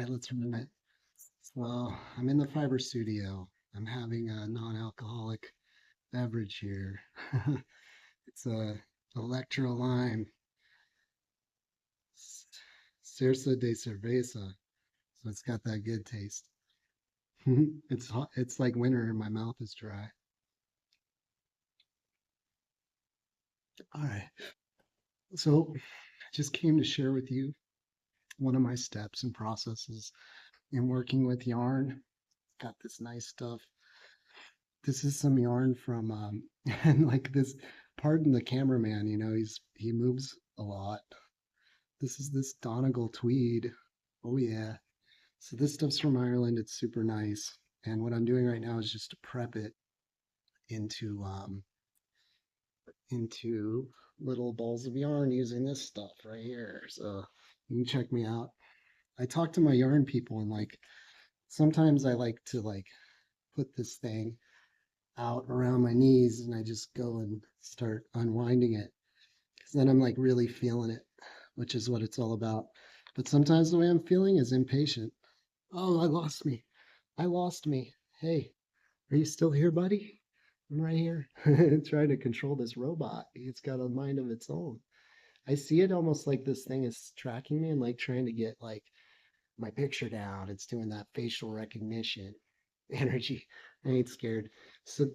right, let's run it. So I'm in the fiber studio. I'm having a non-alcoholic beverage here. It's a Electro Lime Cerza de Cerveza. So it's got that good taste. It's hot. It's like winter and my mouth is dry. All right. So I just came to share with you one of my steps and processes in working with yarn. Got this nice stuff. This is some yarn from and like this, pardon the cameraman, he moves a lot. This is this Donegal tweed. Oh yeah. So this stuff's from Ireland. It's super nice. And what I'm doing right now is just to prep it into into little balls of yarn using this stuff right here. So you can check me out. I talk to my yarn people and like sometimes I like to like put this thing out around my knees and I just go and start unwinding it. Because then I'm like really feeling it, which is what it's all about. But sometimes the way I'm feeling is impatient. Oh, I lost me. I lost me. Hey, are you still here, buddy? I'm right here. Trying to control this robot. It's got a mind of its own. I see it almost like this thing is tracking me and like trying to get like my picture down. It's doing that facial recognition energy. I ain't scared. So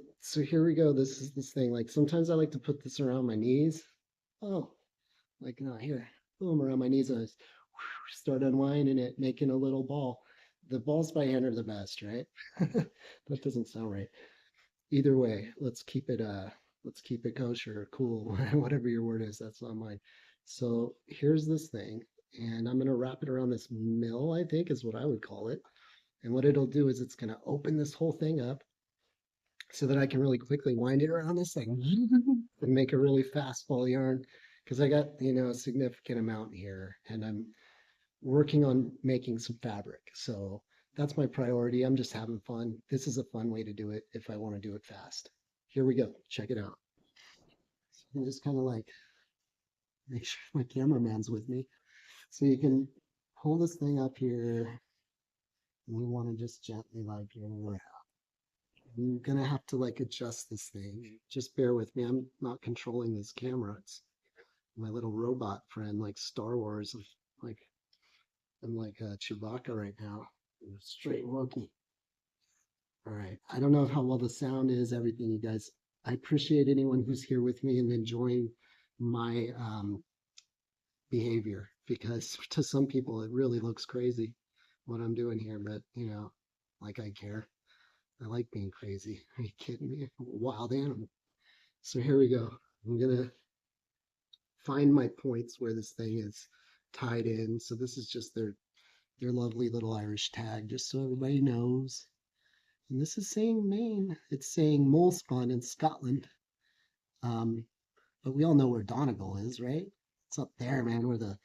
here we go. This is this thing. Like sometimes I like to put this around my knees. Oh, like not here. Boom, around my knees and I just start unwinding it, making a little ball. The balls by hand are the best, right? That doesn't sound right. Either way, let's keep it kosher or cool, whatever your word is, that's not mine. So here's this thing, and I'm gonna wrap it around this mill, I think is what I would call it. And what it'll do is it's gonna open this whole thing up so that I can really quickly wind it around this thing and make a really fast ball yarn. Because I got, a significant amount here, and I'm working on making some fabric. So that's my priority. I'm just having fun. This is a fun way to do it if I want to do it fast. Here we go. Check it out. So I'm just kind of like make sure my cameraman's with me. So you can pull this thing up here. And we want to just gently like around. I'm gonna have to like adjust this thing. Just bear with me. I'm not controlling this camera. It's my little robot friend, like Star Wars. Like I'm like Chewbacca right now. Straight Wookiee. All right. I don't know how well the sound is, everything, you guys. I appreciate anyone who's here with me and enjoying my behavior because to some people it really looks crazy what I'm doing here, but like I care. I like being crazy. Are you kidding me? I'm a wild animal. So here we go. I'm gonna find my points where this thing is tied in. So this is just their lovely little Irish tag, just so everybody knows. And this is saying Maine. It's saying Molespawn in Scotland. Um, but we all know where Donegal is, right? It's up there, man, where the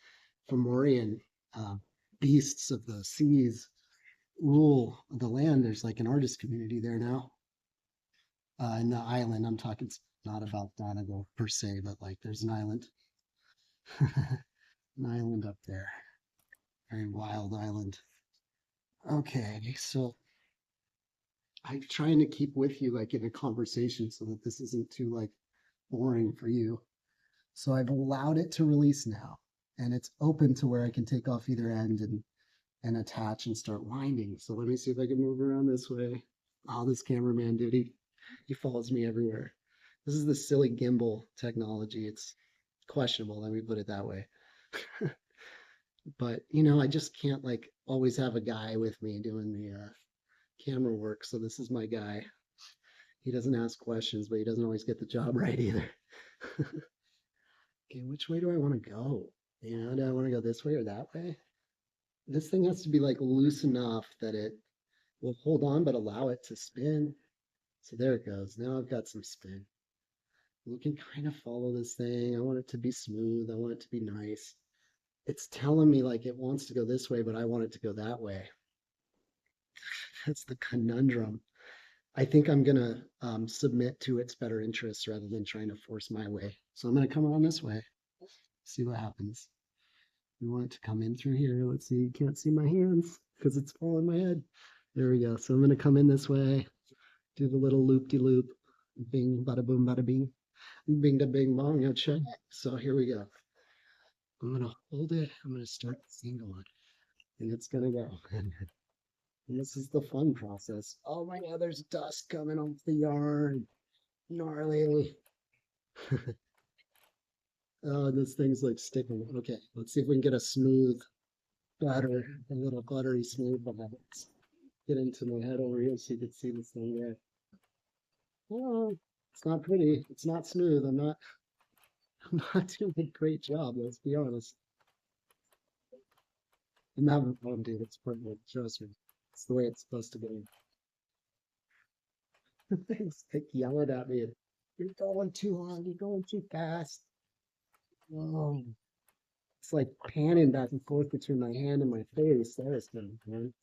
Fomorian uh, beasts of the seas rule the land. There's like an artist community there now. In the island, I'm talking not about Donegal per se, but like there's an island, an island up there, very wild island. Okay, so I'm trying to keep with you like in a conversation so that this isn't too like boring for you. So I've allowed it to release now, and it's open to where I can take off either end and attach and start winding. So let me see if I can move around this way. Oh, this cameraman dude, he follows me everywhere. This is the silly gimbal technology. It's questionable, let me put it that way. But I just can't like always have a guy with me doing the camera work. So this is my guy. He doesn't ask questions, but he doesn't always get the job right either. Okay, which way do I want to go? Do I want to go this way or that way? This thing has to be like loose enough that it will hold on but allow it to spin. So there it goes. Now I've got some spin. You can kind of follow this thing. I want it to be smooth. I want it to be nice. It's telling me like it wants to go this way, but I want it to go that way. That's the conundrum. I think I'm gonna submit to its better interests rather than trying to force my way. So I'm gonna come around this way, see what happens. You want it to come in through here. Let's see. You can't see my hands because it's all in my head. There we go. So I'm going to come in this way, do the little loop-de-loop. Bing, bada boom, bada bing. Bing, da bing, bong, yo, check. So here we go. I'm going to hold it. I'm going to start the scene going. And it's going to go. And this is the fun process. Oh my God, there's dust coming off the yarn. Gnarly. Oh, this thing's like sticking. Okay, let's see if we can get a smooth butter, a little buttery smooth one. Let's get into my head over here so you can see this thing there. Oh, it's not pretty. It's not smooth. I'm not doing a great job, let's be honest. I'm having fun, dude. It's perfect. Trust me. It's the way it's supposed to be. Things like yelling at me. You're going too long. You're going too fast. Oh, it's like panning back and forth between my hand and my face. There's been, man.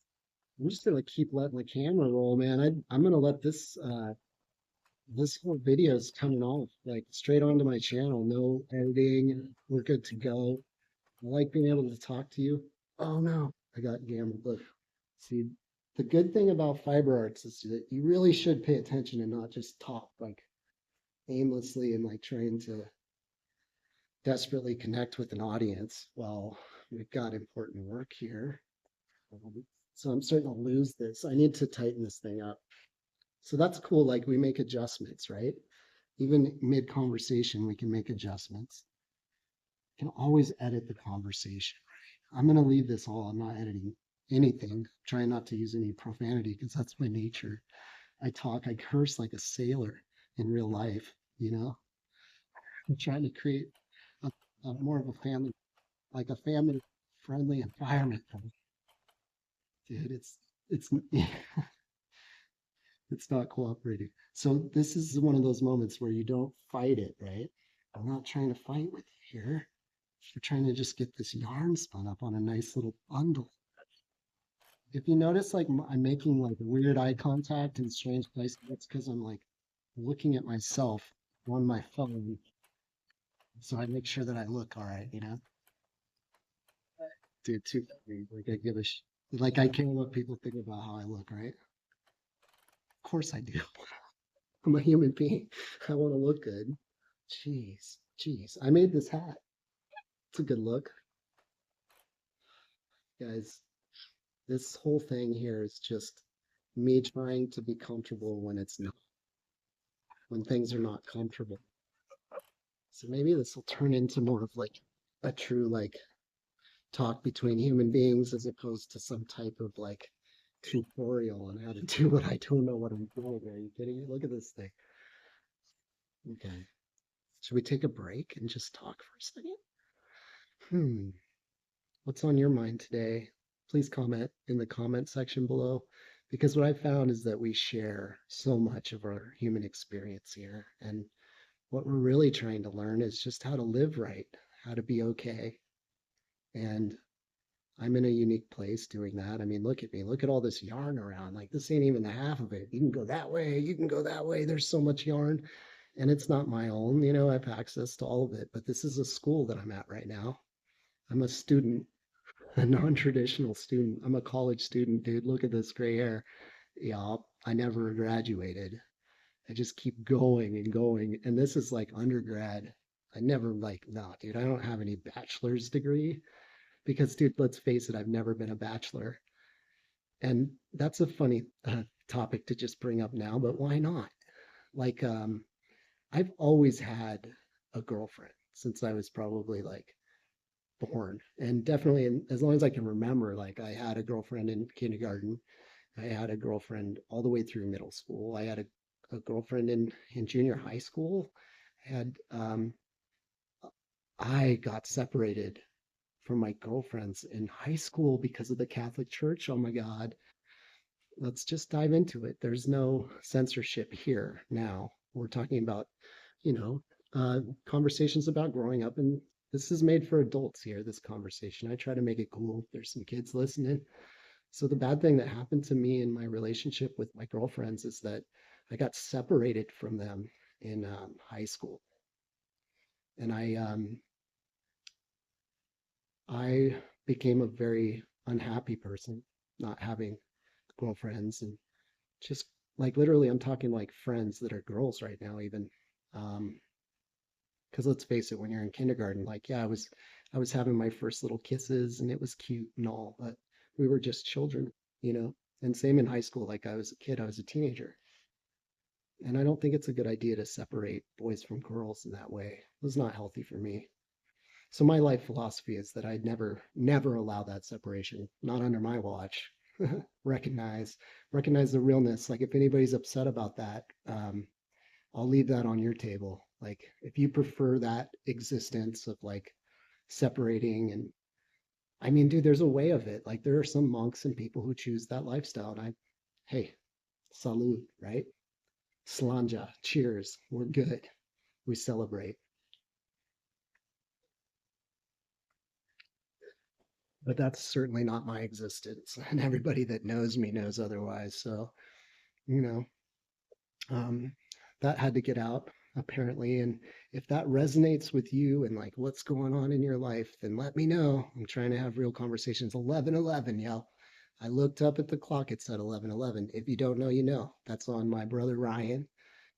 I'm just gonna keep letting the camera roll, man. I'm gonna let this whole video is coming off like straight onto my channel. No editing. We're good to go. I like being able to talk to you. Oh no, I got gambled. Look, see, the good thing about fiber arts is that you really should pay attention and not just talk like aimlessly and like trying to desperately connect with an audience. Well, we've got important work here. So I'm starting to lose this. I need to tighten this thing up. So that's cool. Like we make adjustments, right? Even mid conversation, we can make adjustments. You can always edit the conversation. I'm going to leave this all. I'm not editing anything, trying not to use any profanity because that's my nature. I curse like a sailor in real life, you know? I'm trying to create a more of a family, like a family friendly environment. Dude, it's, it's not cooperating. So this is one of those moments where you don't fight it, right? I'm not trying to fight with you here. We're trying to just get this yarn spun up on a nice little bundle. If you notice, like I'm making like weird eye contact in strange places, that's because I'm like looking at myself on my phone. So I make sure that I look all right, you know? Dude, too funny. Like I give a like I care what people think about how I look, right? Of course I do. I'm a human being. I want to look good. Jeez, jeez. I made this hat. It's a good look. Guys, this whole thing here is just me trying to be comfortable when it's not, when things are not comfortable. So maybe this will turn into more of like a true like talk between human beings as opposed to some type of like tutorial on how to do what I don't know what I'm doing. Are you kidding me? Look at this thing. Okay. Should we take a break and just talk for a second? Hmm. What's on your mind today? Please comment in the comment section below because what I found is that we share so much of our human experience here. And what we're really trying to learn is just how to live right, how to be okay. And I'm in a unique place doing that. I mean, look at me. Look at all this yarn around. Like, this ain't even the half of it. You can go that way. You can go that way. There's so much yarn. And it's not my own. You know, I have access to all of it. But this is a school that I'm at right now. I'm a student, a non-traditional student. I'm a college student, dude. Look at this gray hair. Yeah, I never graduated. I just keep going and going. And this is like undergrad. I never like, no, dude, I don't have any bachelor's degree because, dude, let's face it, I've never been a bachelor. And that's a funny topic to just bring up now, but why not? Like, I've always had a girlfriend since I was probably like born. And definitely, as long as I can remember, like, I had a girlfriend in kindergarten. I had a girlfriend all the way through middle school. I had a girlfriend in junior high school. I had, I got separated from my girlfriends in high school because of the Catholic Church. Oh my God. Let's just dive into it. There's no censorship here now. We're talking about, you know, conversations about growing up, and this is made for adults here, this conversation. I try to make it cool. There's some kids listening. So the bad thing that happened to me in my relationship with my girlfriends is that I got separated from them in high school. And I became a very unhappy person, not having girlfriends and just like literally I'm talking like friends that are girls right now even. Um, because let's face it, when you're in kindergarten, like yeah, I was having my first little kisses and it was cute and all, but we were just children, you know. And same in high school, like I was a kid, I was a teenager. And I don't think it's a good idea to separate boys from girls in that way. It was not healthy for me. So my life philosophy is that I'd never allow that separation, not under my watch. recognize, recognize the realness. Like if anybody's upset about that, I'll leave that on your table. Like if you prefer that existence of like separating and I mean, dude, there's a way of it. Like there are some monks and people who choose that lifestyle. And hey, salute, right? Slanja, cheers. We're good. We celebrate. But that's certainly not my existence. And everybody that knows me knows otherwise. So, you know, um, that had to get out apparently. And if that resonates with you and like what's going on in your life, then let me know. I'm trying to have real conversations. 11:11, yo. I looked up at the clock. It said 11:11. If you don't know, you know. That's on my brother Ryan.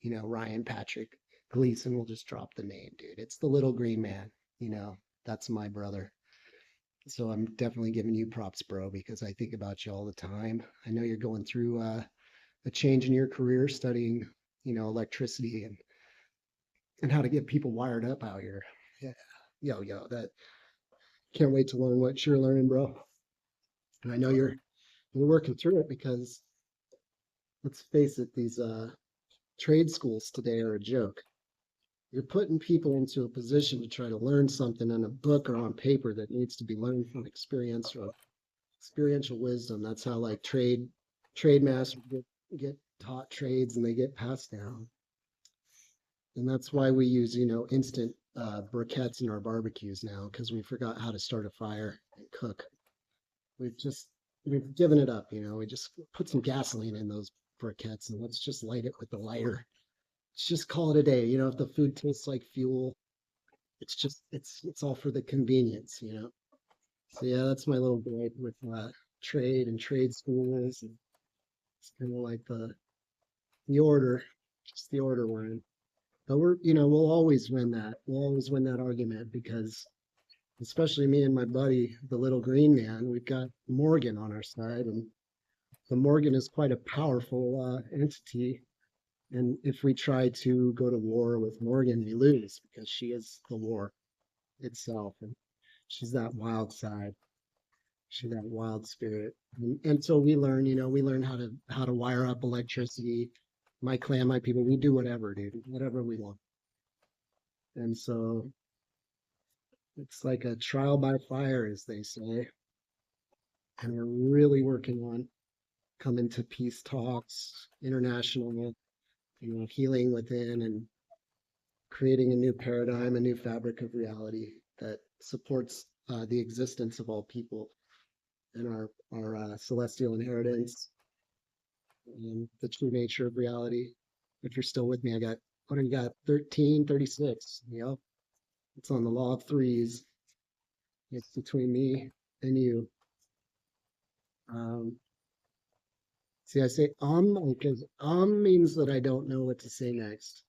You know, Ryan Patrick Gleason will just drop the name, dude. It's the little green man. You know, that's my brother. So I'm definitely giving you props, bro, because I think about you all the time. I know you're going through a change in your career, studying, you know, electricity and how to get people wired up out here. Yeah, yo, that can't wait to learn what you're learning, bro. And I know you're working through it because let's face it, these trade schools today are a joke. You're putting people into a position to try to learn something in a book or on paper that needs to be learned from experience or experiential wisdom. That's how like trade masters get taught trades and they get passed down. And that's why we use, you know, instant briquettes in our barbecues now because we forgot how to start a fire and cook. We've just we've given it up, you know. We just put some gasoline in those briquettes and let's just light it with the lighter. Let's just call it a day. You know, if the food tastes like fuel, it's just it's all for the convenience, you know. So yeah, that's my little gripe with trade and trade schools. And it's kind of like the order, just the order we're in. But we're, you know, we'll always win that. We'll always win that argument because, especially me and my buddy, the little green man, we've got Morgan on our side, and the Morgan is quite a powerful entity. And if we try to go to war with Morgan, we lose because she is the war itself, and she's that wild side. She's that wild spirit. And so we learn, you know, we learn how to wire up electricity. My clan, my people, we do whatever, dude, whatever we want. And so it's like a trial by fire, as they say. And we're really working on coming to peace talks, international, you know, healing within and creating a new paradigm, a new fabric of reality that supports the existence of all people and our celestial inheritance and the true nature of reality. If you're still with me, I got, what do you got? 13, 36. Yep. It's on the law of threes. It's between me and you. Um, See, I say because means that I don't know what to say next.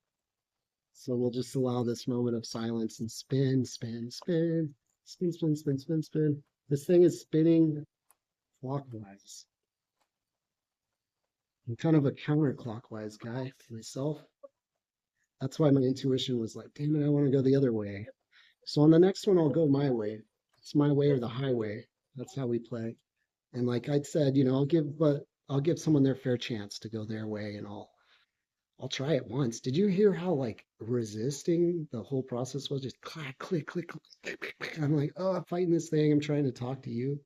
So we'll just allow this moment of silence and spin, spin, spin, spin, spin, spin, spin, spin. This thing is spinning clockwise. I'm kind of a counterclockwise guy myself. That's why my intuition was like, damn it, I want to go the other way. So on the next one, I'll go my way. It's my way or the highway. That's how we play. And like I said, you know, I'll give someone their fair chance to go their way, and I'll try it once. Did you hear how like resisting the whole process was? Just clack, click, click, click, click, click. I'm like, oh, I'm fighting this thing. I'm trying to talk to you.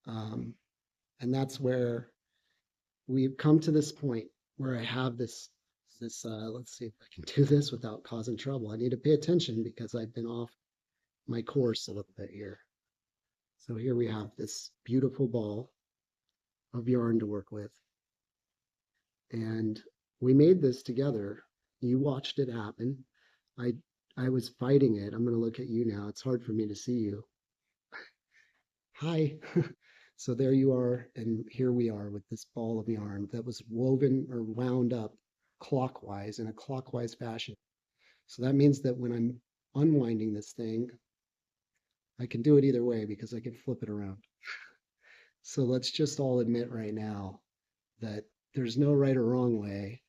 Um, and that's where we've come to this point where I have let's see if I can do this without causing trouble. I need to pay attention because I've been off my course a little bit here. So here we have this beautiful ball of yarn to work with. And we made this together. You watched it happen. I I was fighting it. I'm going to look at you now. It's hard for me to see you. Hi. So there you are, and here we are with this ball of yarn that was woven or wound up clockwise in a clockwise fashion. So that means that when I'm unwinding this thing, I can do it either way because I can flip it around. So let's just all admit right now that there's no right or wrong way,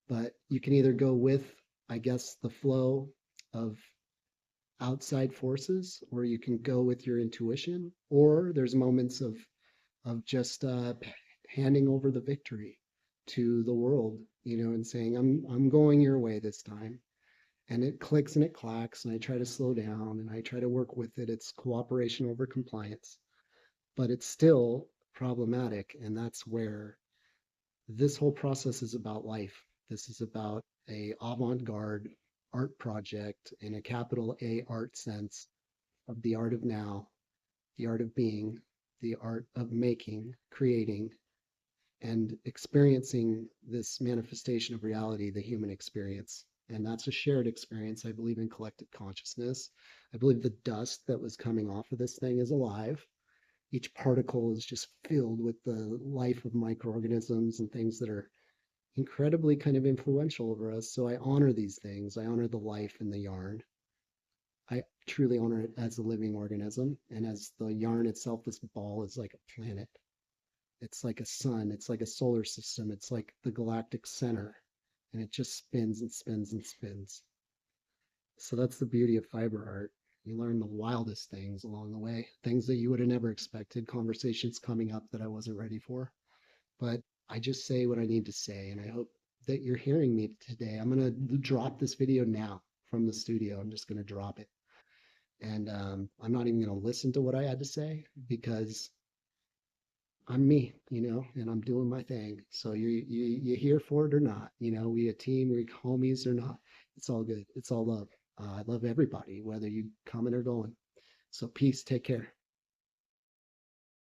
but you can either go with, I guess, the flow of outside forces, or you can go with your intuition, or there's moments of just handing over the victory to the world, and saying, I'm going your way this time. And it clicks and it clacks, and I try to slow down and I try to work with it. It's cooperation over compliance, but it's still problematic. And that's where this whole process is about life. This is about a avant-garde art project in a capital A art sense of the art of now, the art of being, the art of making, creating, and experiencing this manifestation of reality, the human experience. And that's a shared experience. I believe in collective consciousness. I believe the dust that was coming off of this thing is alive. Each particle is just filled with the life of microorganisms and things that are incredibly kind of influential over us. So I honor these things. I honor the life in the yarn. I truly honor it as a living organism. And as the yarn itself, this ball is like a planet. It's like a sun. It's like a solar system. It's like the galactic center. And it just spins and spins and spins. So that's the beauty of fiber art. You learn the wildest things along the way, things that you would have never expected, conversations coming up that I wasn't ready for. But I just say what I need to say. And I hope that you're hearing me today. I'm going to drop this video now from the studio. I'm just going to drop it. And I'm not even going to listen to what I had to say because I'm me, and I'm doing my thing. So you here for it or not? We a team, we homies or not. It's all good. It's all love. I love everybody, whether you coming or going. So peace. Take care.